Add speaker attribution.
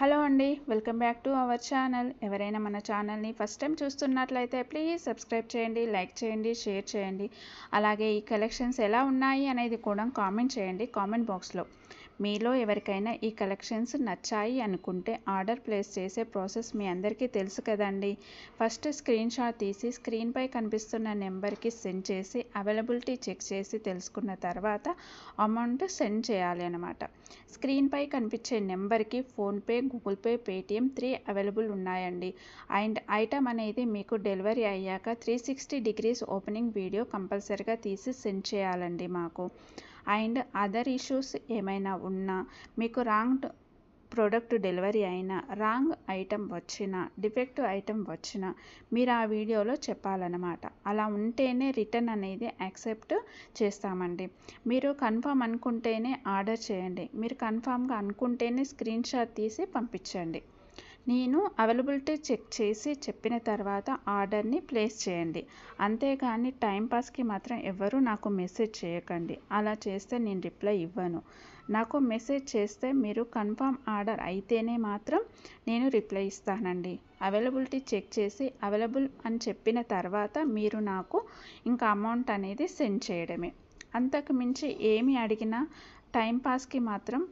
Speaker 1: Hello అండి, welcome back to our channel. ఎవరైనా మన ఛానల్ని ఫస్ట్ టైం చూస్తున్నట్లయితే ప్లీజ్ సబ్స్క్రైబ్ చేయండి, లైక్ చేయండి, షేర్ చేయండి. అలాగే ఈ కలెక్షన్స్ ఎలా ఉన్నాయి అనేది కూడా కామెంట్ చేయండి కామెంట్ బాక్స్లో. మీలో ఎవరికైనా ఈ కలెక్షన్స్ నచ్చాయి అనుకుంటే ఆర్డర్ ప్లేస్ చేసే ప్రాసెస్ మీ అందరికీ తెలుసు కదండి. ఫస్ట్ స్క్రీన్ షాట్ తీసి స్క్రీన్పై కనిపిస్తున్న నెంబర్కి సెండ్ చేసి అవైలబిలిటీ చెక్ చేసి తెలుసుకున్న తర్వాత అమౌంట్ సెండ్ చేయాలి అన్నమాట. స్క్రీన్పై కనిపించే నెంబర్కి PhonePe, Google pay, Paytm 3 available ఉన్నాయండి. అండ్ ఐటమ్ అనేది మీకు డెలివరీ అయ్యాక 360 డిగ్రీస్ ఓపెనింగ్ వీడియో కంపల్సరీగా తీసి సెండ్ చేయాలండి మాకు. అండ్ అదర్ ఇష్యూస్ ఏమైనా ఉన్నా, మీకు రాంగ్ ప్రోడక్ట్ డెలివరీ అయినా, రాంగ్ ఐటమ్ వచ్చినా, డిఫెక్టివ్ ఐటమ్ వచ్చినా మీరు ఆ వీడియోలో చెప్పాలన్నమాట. అలా ఉంటేనే రిటర్న్ అనేది యాక్సెప్ట్ చేస్తామండి. మీరు కన్ఫామ్ అనుకుంటేనే ఆర్డర్ చేయండి. మీరు కన్ఫామ్గా అనుకుంటేనే స్క్రీన్ షాట్ తీసి పంపించండి. నేను అవైలబిలిటీ చెక్ చేసి చెప్పిన తర్వాత ఆర్డర్ని ప్లేస్ చేయండి. అంతేగాని టైంపాస్కి మాత్రం ఎవరు నాకు మెసేజ్ చేయకండి. అలా చేస్తే నేను రిప్లై ఇవ్వను. నాకు మెసేజ్ చేస్తే మీరు కన్ఫామ్ ఆర్డర్ అయితేనే మాత్రం నేను రిప్లై ఇస్తానండి. అవైలబిలిటీ చెక్ చేసి అవైలబుల్ అని చెప్పిన తర్వాత మీరు నాకు ఇంకా అమౌంట్ అనేది సెండ్ చేయడమే. అంతకు మించి ఏమి అడిగినా టైంపాస్కి మాత్రం